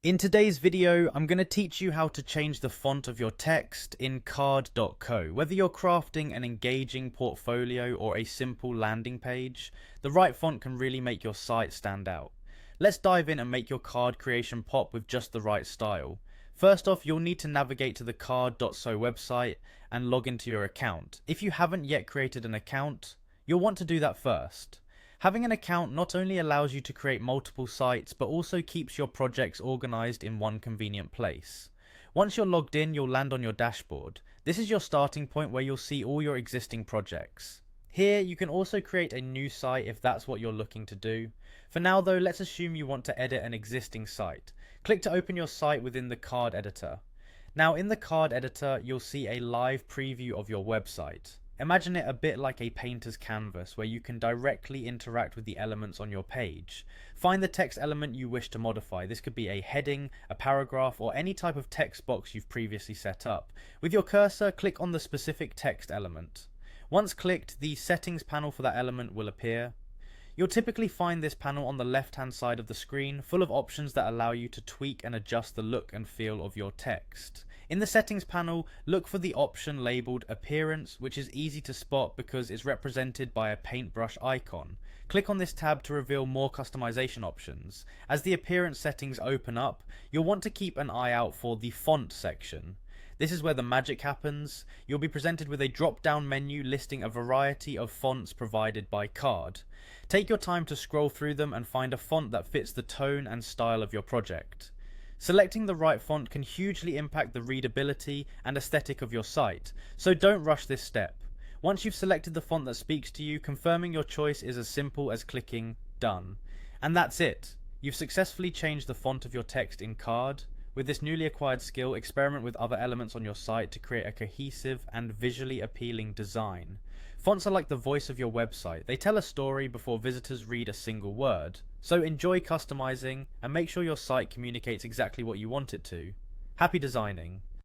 In today's video, I'm going to teach you how to change the font of your text in Card.co. Whether you're crafting an engaging portfolio or a simple landing page, the right font can really make your site stand out. Let's dive in and make your card creation pop with just the right style. First off, you'll need to navigate to the Card.so website and log into your account. If you haven't yet created an account, you'll want to do that first. Having an account not only allows you to create multiple sites, but also keeps your projects organized in one convenient place. Once you're logged in, you'll land on your dashboard. This is your starting point where you'll see all your existing projects. Here, you can also create a new site if that's what you're looking to do. For now though, let's assume you want to edit an existing site. Click to open your site within the card editor. Now in the card editor, you'll see a live preview of your website. Imagine it a bit like a painter's canvas where you can directly interact with the elements on your page. Find the text element you wish to modify. This could be a heading, a paragraph, or any type of text box you've previously set up. With your cursor, click on the specific text element. Once clicked, the settings panel for that element will appear. You'll typically find this panel on the left hand side of the screen, full of options that allow you to tweak and adjust the look and feel of your text. In the settings panel, look for the option labelled Appearance, which is easy to spot because it's represented by a paintbrush icon. Click on this tab to reveal more customization options. As the appearance settings open up, you'll want to keep an eye out for the font section. This is where the magic happens. You'll be presented with a drop down menu listing a variety of fonts provided by Card. Take your time to scroll through them and find a font that fits the tone and style of your project. Selecting the right font can hugely impact the readability and aesthetic of your site, so don't rush this step. Once you've selected the font that speaks to you, confirming your choice is as simple as clicking Done. And that's it. You've successfully changed the font of your text in Card. With this newly acquired skill, experiment with other elements on your site to create a cohesive and visually appealing design. Fonts are like the voice of your website. They tell a story before visitors read a single word. So enjoy customizing and make sure your site communicates exactly what you want it to. Happy designing!